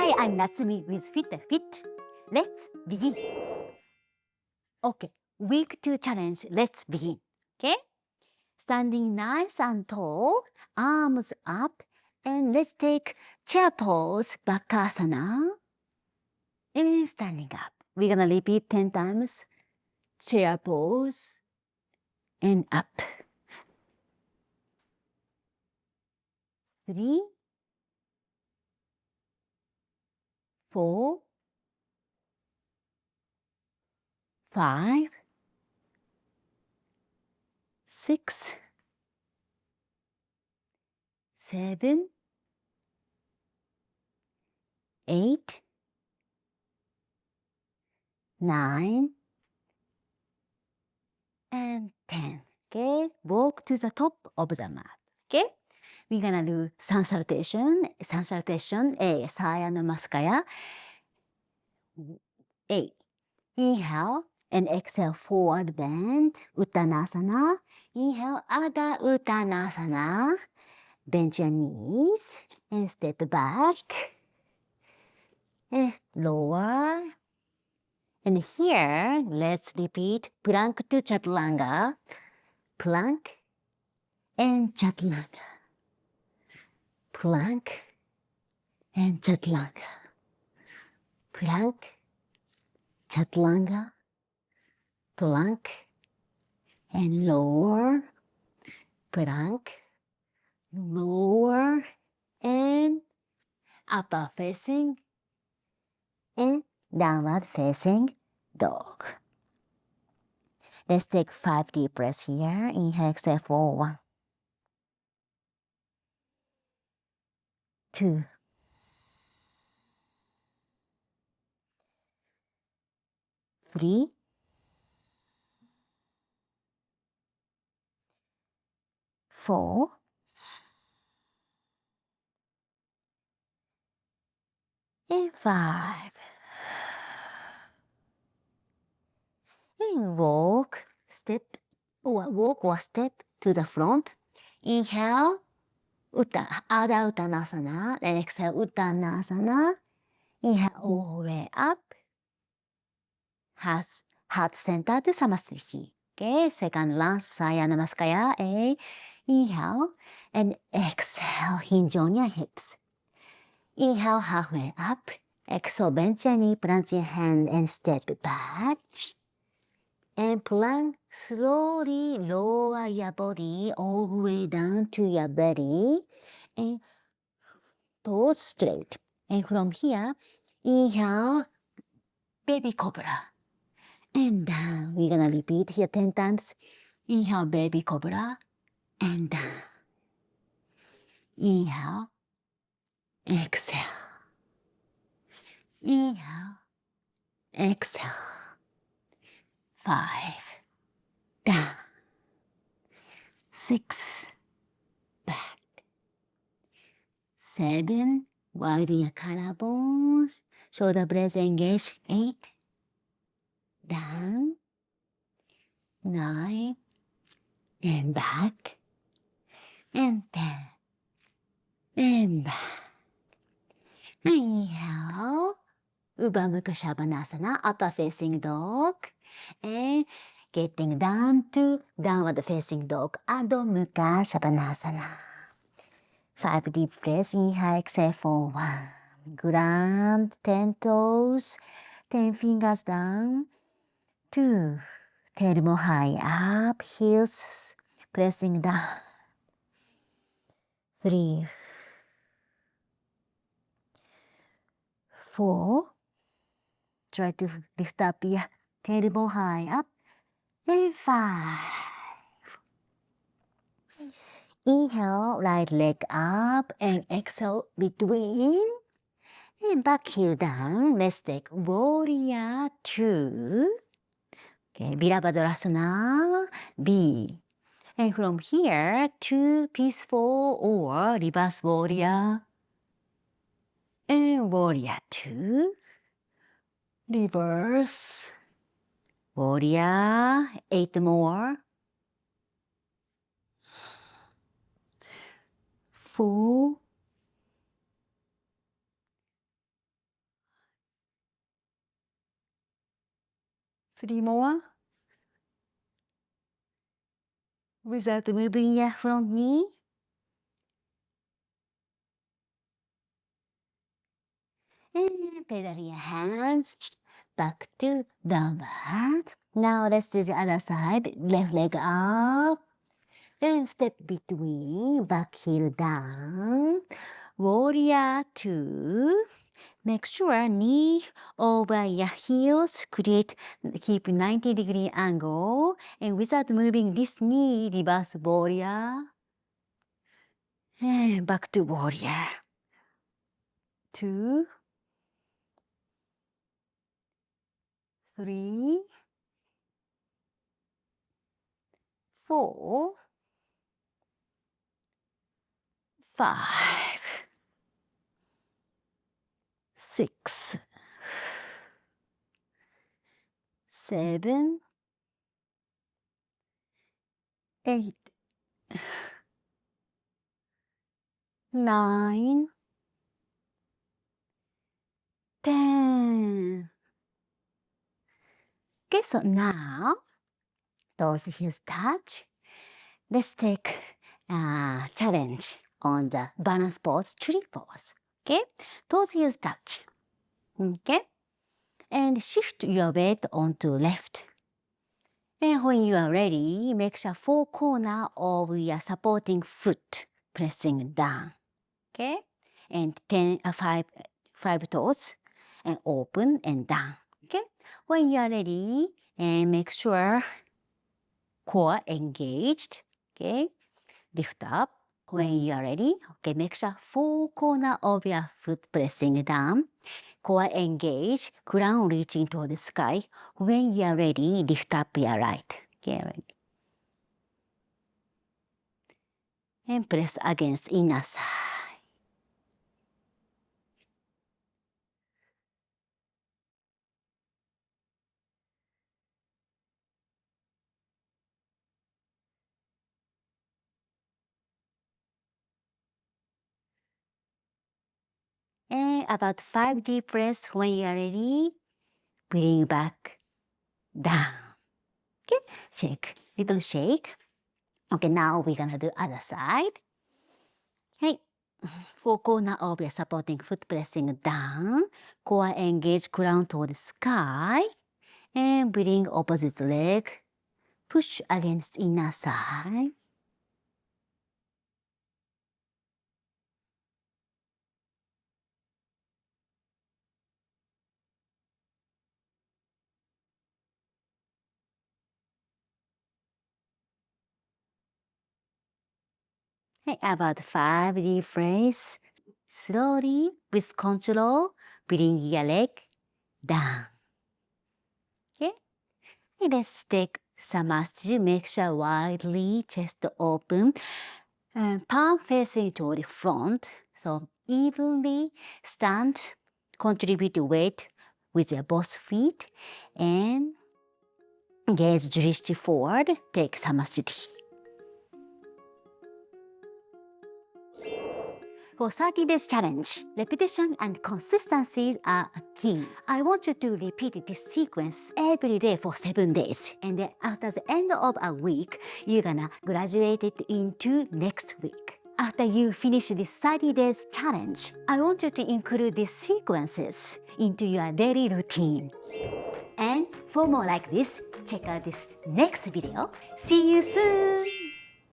Hi, I'm Natsumi with fitYOGAfit. Let's begin. Okay, week 2 challenge. Let's begin. Okay? Standing nice and tall, arms up, and let's take chair pose, bakasana, and standing up. We're gonna repeat 10 times. Chair pose, and up. 3, 4, 5, 6, 7, 8, 9, and 10. Okay, walk to the top of the mat. Okay, we're gonna do sun salutation. Sun salutation, A, saya namaskara. A, inhale and exhale, forward bend, uttanasana. Inhale, Adha Uttanasana. Bend your knees and step back. And lower. And here, let's repeat plank to chaturanga. Plank and chaturanga. Plank and chaturanga. Plank, chaturanga, plank, and lower, plank, lower, and upper facing, and downward facing dog. Let's take 5 deep breaths here. Inhale, exhale for 1, 2, 3, 4, and 5. And walk or step to the front. Inhale, Adha Uttanasana, and exhale, Uttanasana. Inhale all the way up. Heart center to Samasthiti. Okay, second last, Saya Namaskara. A, inhale, and exhale, hinge on your hips. Inhale, halfway up. Exhale, bend your knee, plant your hand, and step back. And plank, slowly lower your body all the way down to your belly. And toes straight. And from here, inhale, baby cobra. And down. We're gonna repeat here 10 times. Inhale, baby cobra. And down. Inhale. Exhale. Inhale. Exhale. 5. Down. 6. Back. 7. Widen your collarbones. Shoulder blades engage. 8. Down. 9. And back. And 10. And back. Inhale. Uba Mukha Shavasana, upper facing dog. And getting down to downward facing dog, Adho Mukha Shavasana. 5 deep breaths, inhale, exhale for 1. Ground, 10 toes, 10 fingers down. 2. Tail more high up, heels pressing down. 3. 4. Try to lift up your tailbone high up. And 5. Inhale, right leg up and exhale between. And back heel down. Let's take warrior 2. Okay, Virabhadrasana B. And from here to peaceful or reverse warrior. And warrior 2. Reverse. Warrior 8 more. 4. 3 more. Without moving your front knee. And pedal your hands back to the mat. Now let's do the other side. Left leg up. Then step between, back heel down. Warrior 2. Make sure knee over your heels. Keep 90-degree angle. And without moving this knee, reverse warrior. And back to warrior. 2. 3. 4. 5. 6. 7. 8. 9. 10. Okay, so now those heels touch. Let's take a challenge on the balance pose, tree pose. Okay, toes heels touch. Okay, and shift your weight onto left. And when you are ready, make sure 4 corners of your supporting foot pressing down. Okay, and 5 toes and open and down. Okay, when you are ready, and make sure core engaged. Okay, lift up. When you are ready, okay, make sure 4 corners of your foot pressing down. Core engaged, crown reaching toward the sky. When you are ready, lift up your right. Okay, ready. And press against inner side. And about 5 deep breaths. When you are ready, bring back down. Okay, shake, little shake. Okay, now we're gonna do other side. Hey, 4 corners of your supporting foot pressing down. Core engage, crown toward the sky. And bring opposite leg. Push against inner side. Hey, about 5 deep breaths. Slowly, with control, bring your leg down. Okay? And let's take Samasthiti. Make sure widely, chest open, and palm facing toward the front. So evenly stand, contribute weight with your both feet, and gaze drishti forward. Take Samasthiti. For 30 days challenge, repetition and consistency are a key. I want you to repeat this sequence every day for 7 days. And then after the end of a week, you're gonna graduate it into next week. After you finish this 30 days challenge, I want you to include these sequences into your daily routine. And for more like this, check out this next video. See you soon!